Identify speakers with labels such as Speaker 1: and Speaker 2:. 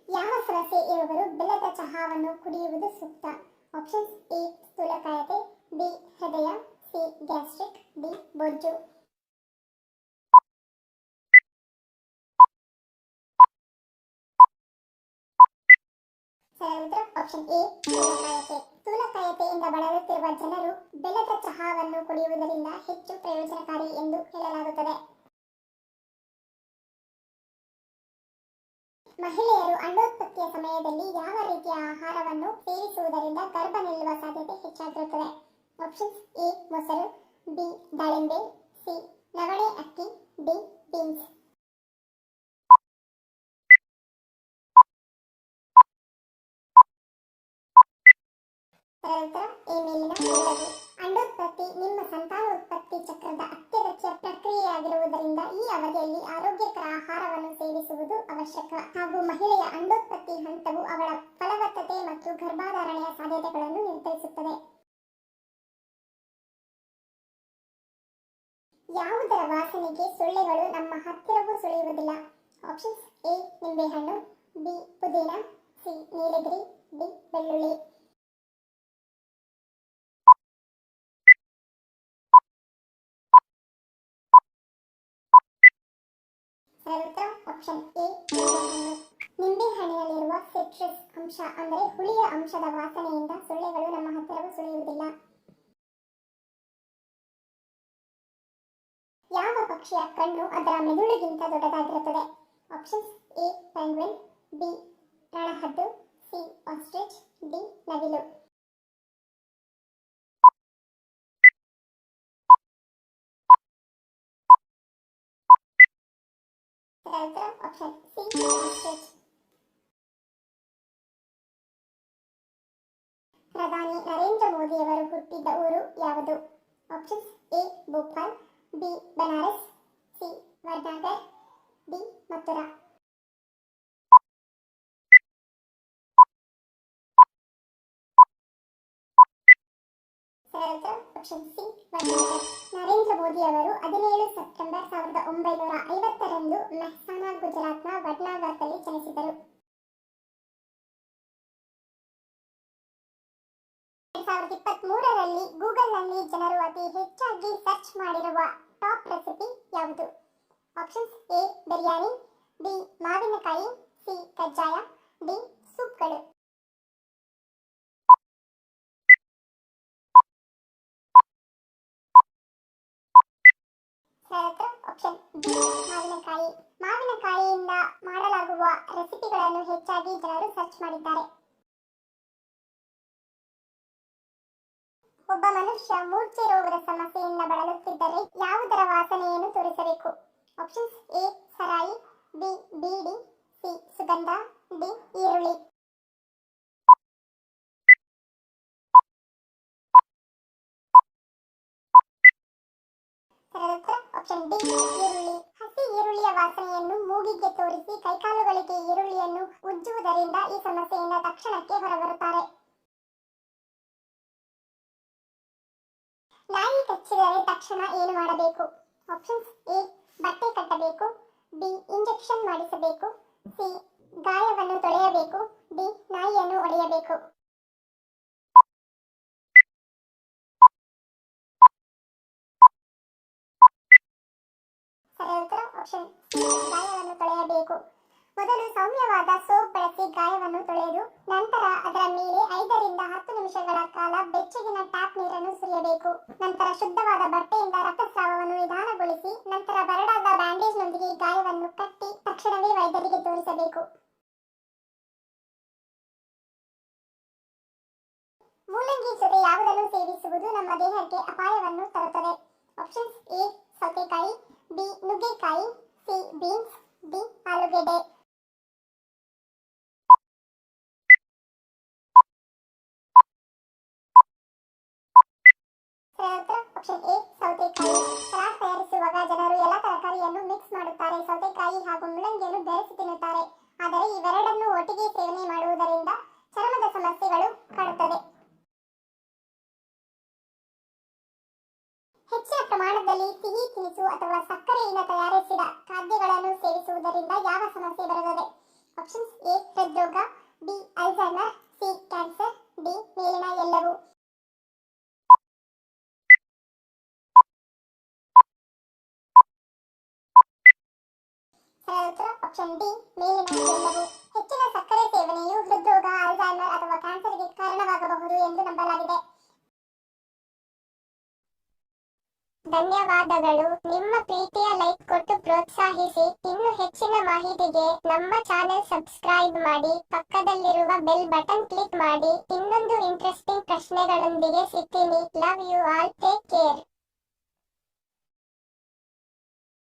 Speaker 1: ಯಾವ ಸಮಸ್ಯೆ ಇರುವವರು ಬೆಲ್ಲದ ಚಹಾವನ್ನು ಕುಡಿಯುವುದು ಸೂಕ್ತ? ಆಪ್ಷನ್ಸ್: ಎ ಸ್ಥೂಲಕಾಯತೆ, ಬಿ ಹೃದಯ, ಸಿ ಗ್ಯಾಸ್ಟ್ರಿಕ್, ಡಿ ಬೊಜ್ಜು. ಸರಿಯಾದ ಉತ್ತರ ಆಪ್ಷನ್ ಎ ಸ್ಥೂಲಕಾಯತೆ. ಸ್ಥೂಲಕಾಯತೆಯಿಂದ ಬಳಲುತ್ತಿರುವ ಜನರು ಬೆಲ್ಲದ ಚಹಾವನ್ನು ಕುಡಿಯುವುದರಿಂದ ಹೆಚ್ಚು ಪ್ರಯೋಜನಕಾರಿ ಎಂದು ಹೇಳಲಾಗುತ್ತದೆ. ಮಹಿಳೆಯರು ಅಂಡೋತ್ಪತ್ತಿಯ ಸಮಯದಲ್ಲಿ ಯಾವ ರೀತಿಯ ಆಹಾರವನ್ನು ಸೇವಿಸುವುದರಿಂದ ಗರ್ಭ ನಿಲ್ಲುವ ಸಾಧ್ಯತೆ ಹೆಚ್ಚಾಗಿರುತ್ತದೆ? ಆಪ್ಷನ್ಸ್: ಎ ಮೊಸರು, ಬಿ ದಾಳಿಂಬೆ, ಸಿ ನವಣೆ ಅಕ್ಕಿ, ಡಿ ಬೀನ್ಸ್. ಉತ್ತರ ಎ ಮೇಲಿನ ಎಲ್ಲವೂ. ಅಂಡೋತ್ಪತ್ತಿ ನಿಮ್ಮ ಸಂತಾನೋತ್ಪತ್ತಿ ಚಕ್ರದ ಅತ್ಯಗತ್ಯ ಪ್ರಕ್ರಿಯೆಯಾಗಿರುವುದರಿಂದ ಈ ಅವಧಿಯಲ್ಲಿ ಆರೋಗ್ಯಕರ ಆಹಾರವನ್ನು ಸೇವಿಸುವುದು ಅವಶ್ಯಕ. ಹಾಗೂ ಮಹಿಳೆಯ ಅಂಡೋತ್ಪತ್ತಿ ಹಂತವು ಅವಳ ಫಲವತ್ತತೆ ಮತ್ತು ಗರ್ಭಧಾರಣೆಯ ಸಾಧ್ಯತೆಗಳನ್ನು ನಿರ್ಧರಿಸುತ್ತದೆ. ಯಾವುದರ ವಾಸನೆಗೆ ಸೊಳ್ಳೆಗಳು ನಮ್ಮ ಹತ್ತಿರವೂ ಸುಳಿಯುವುದಿಲ್ಲ? ಆಪ್ಷನ್ಸ್: ಎ ನಿಂಬೆಹಣ್ಣು, ಬಿ ಪುದೀನ, ಸಿ ನೀಲಗಿರಿ, ಡಿ ಬೆಳ್ಳುಳ್ಳಿ. ಉತ್ತರ ಆಪ್ಷನ್ ಎ ನಿಂಬೆಹಣ್ಣು. ನಿಂಬೆಹಣ್ಣಿನಲ್ಲಿರುವ ಸಿಟ್ರಸ್ ಅಂಶ ಅಂದರೆ ಹುಳಿಯ ಅಂಶದ ವಾಸನೆಯಿಂದ ಸೊಳ್ಳೆಗಳು ನಮ್ಮ ಹತ್ತಿರವೂ ಸುಳಿಯುವುದಿಲ್ಲ. ಯಾವ ಪಕ್ಷಿಯ ಕಣ್ಣು ಅದರ ಮೆದುಳಿಗಿಂತ ದೊಡ್ಡದಾಗಿರುತ್ತದೆ? ಆಪ್ಷನ್ಸ್: ಎ ಪೆಂಗ್ವಿನ್, ಬಿ ರಣಹದ್ದು, ಸಿ ಆಸ್ಟ್ರಿಚ್, ಡಿ ನವಿಲು. Option C ostrich. ಪ್ರಧಾನಿ ನರೇಂದ್ರ ಮೋದಿಯವರು ಹುಟ್ಟಿದ ಊರು ಯಾವುದು? Options: A Bhopal, B Banaras, C Vadnagar, D Mathura. Option C Vadnagar. Narendra Modi ಅವರು 17 ಸೆಪ್ಟೆಂಬರ್ 1950ರಂದು ಮೆಹ್ಸಾನಾ ಗುಜರಾತ್ನ ವಡ್ನಗರ್ದಲ್ಲಿ ಜನಿಸಿದರು. 2023ರಲ್ಲಿ ಗೂಗಲ್ನಲ್ಲಿ ಜನರು ಅತಿ ಹೆಚ್ಚಾಗಿ ಸರ್ಚ್ ಮಾಡಿರುವ ಟಾಪ್ ರೆಸಿಪಿ ಯಾವುದು? ಆಪ್ಷನ್ಸ್: ಎ ಬಿರಿಯಾನಿ, ಬಿ ಮಾವಿನಕಾಯಿ, ಸಿ ಕಜ್ಜಾಯ, ಡಿ ಸೂಪ್ಗಳು. ಆಪ್ಷನ್ ಬಿ ಮಾವಿನಕಾಯಿ. ಮಾವಿನಕಾಯಿಯಿಂದ ಮಾಡಲಾಗುವ ರೆಸಿಪಿಗಳನ್ನು ಹೆಚ್ಚಾಗಿ ಜನರು ಸರ್ಚ್ ಮಾಡಿದ್ದಾರೆ. ಒಬ್ಬ ಮನುಷ್ಯ ಮೂರ್ಛೆ ರೋಗದ ಸಮಸ್ಯೆಯಿಂದ ಬಳಲುತ್ತಿದ್ದರೆ ಯಾವುದರ ವಾಸನೆಯನ್ನು ತೋರಿಸಬೇಕು? Options: A Sarai, B beedi, C ಸುಗಂಧ, ಡಿ ಈರುಳ್ಳಿ. ಆಪ್ಷನ್ ಡಿ ಈರುಳ್ಳಿ. ಹಸಿ ಈರುಳ್ಳಿಯ ವಾಸನೆಯನ್ನು ಮೂಗಿಗೆ ತೋರಿಸಿ ಕೈಕಾಲುಗಳಿಗೆ ಈರುಳ್ಳಿಯನ್ನು ಉಜ್ಜುವುದರಿಂದ ಈ ಸಮಸ್ಯೆಯಿಂದ ತಕ್ಷಣಕ್ಕೆ ಹೊರಬರುತ್ತಾರೆ. ನಾಯಿ ಕಚ್ಚಿದರೆ ತಕ್ಷಣ ಏನು ಮಾಡಬೇಕು? ಆಪ್ಷನ್ಸ್: ಎ ಬಟ್ಟೆ ಕಟ್ಟಬೇಕು, ಬಿ ಇಂಜೆಕ್ಷನ್ ಮಾಡಿಸಬೇಕು, ಸಿ ಗಾಯವನ್ನು ತೊಳೆಯಬೇಕು, ಡಿ ನಾಯಿಯನ್ನು ಹೊಡೆಯಬೇಕು. ಆಪ್ಷನ್ ಸಿ ಗಾಯವನ್ನು ತೊಳೆಯಬೇಕು. ಮೊದಲು ಸೌಮ್ಯವಾದ ಸೋಪ್ ಬಳಸಿ ಗಾಯವನ್ನು ತೊಳೆದು ನಂತರ ಅದರ ಮೇಲೆ 5 ರಿಂದ 10 ನಿಮಿಷಗಳ ಕಾಲ ಬೆಚ್ಚಗಿನ ಟ್ಯಾಪ್ ನೀರನ್ನು ಸುರಿಯಬೇಕು. ನಂತರ ಶುದ್ಧವಾದ ಬಟ್ಟೆಯಿಂದ ರಕ್ತಸ್ರಾವವನ್ನು ನಿಧಾನಗೊಳಿಸಿ ನಂತರ ಬರಡಾದ ಬ್ಯಾಂಡೇಜ್ನೊಂದಿಗೆ ಗಾಯವನ್ನು ಕಟ್ಟಿ ತಕ್ಷಣವೇ ವೈದ್ಯರಿಗೆ ತೋರಿಸಬೇಕು. ಮೂಲಂಗಿ ಜೊತೆ ಯಾವುದನ್ನು ಸೇವಿಸುವುದು ನಮ್ಮ ದೇಹಕ್ಕೆ ಅಪಾಯವನ್ನು ತರುತ್ತದೆ? ಆಪ್ಷನ್ಸ್: ಎ ಸೌತೆಕಾಯಿ, ಬಿ ನುಗ್ಗೆಕಾಯಿ, ಸಿ ಬೀನ್ಸ್, ಡಿ ಆಲೂಗೆಡ್ಡೆ. ಆಪ್ಷನ್ ಎ ಸೌತೆಕಾಯಿ. ಸಲಾಡ್ ತಯಾರಿಸುವಾಗ ಜನರು ಎಲ್ಲ ತರಕಾರಿಯನ್ನು ಮಿಕ್ಸ್ ಮಾಡುತ್ತಾರೆ. ಸೌತೆಕಾಯಿ ಹಾಗೂ ಮೂಲಂಗಿಯನ್ನು ಬೆರೆಸಿ ತಿನ್ನುತ್ತಾರೆ. ಆದರೆ ಇವೆರಡನ್ನು ಒಟ್ಟಿಗೆ ಸೇವನೆ ಮಾಡುವುದರಿಂದ ಚರ್ಮದ ಸಮಸ್ಯೆಗಳು ಕಾಡುತ್ತದೆ. ಹೆಚ್ಚಿನ ಪ್ರಮಾಣದಲ್ಲಿ ಸಿಹಿ ತಿನಿಸು ಅಥವಾ ಸಕ್ಕರೆಯಿಂದ ತಯಾರಿಸಿದ ಖಾದ್ಯಗಳನ್ನು ಸೇವಿಸುವುದರಿಂದ ಯಾವ ಸಮಸ್ಯೆ ಬರುತ್ತದೆ? ಆಪ್ಷನ್ಸ್ ಎ ಹೃದ್ರೋಗ, B Alzheimer, C cancer, D ಮೇಲಿನ ಎಲ್ಲವೂ. ಸರಿಯಾದ ಉತ್ತರ ಆಪ್ಷನ್ ಡಿ ಮೇಲಿನ ಎಲ್ಲವೂ. ಹೆಚ್ಚಿನ ಸಕ್ಕರೆ ಸೇವನೆಯು ಹೃದ್ರೋಗ, ಅಲ್ಝೈಮರ್ ಅಥವಾ ಕ್ಯಾನ್ಸರ್ಗೆ ಕಾರಣವಾಗಬಹುದು ಎಂದು ನಂಬಲಾಗಿದೆ. ಧನ್ಯವಾದಗಳು. ನಿಮ್ಮ ಪ್ರೀತಿಯ ಲೈಕ್ ಕೊಟ್ಟು ಪ್ರೋತ್ಸಾಹಿಸಿ. ಇನ್ನು ಹೆಚ್ಚಿನ ಮಾಹಿತಿಗೆ ನಮ್ಮ ಚಾನೆಲ್ ಸಬ್ಸ್ಕ್ರೈಬ್ ಮಾಡಿ, ಪಕ್ಕದಲ್ಲಿರುವ ಬೆಲ್ ಬಟನ್ ಕ್ಲಿಕ್ ಮಾಡಿ. ಇನ್ನೊಂದು ಇಂಟ್ರೆಸ್ಟಿಂಗ್ ಪ್ರಶ್ನೆಗಳೊಂದಿಗೆ ಸಿಗ್ತೀನಿ. Love you all, take care.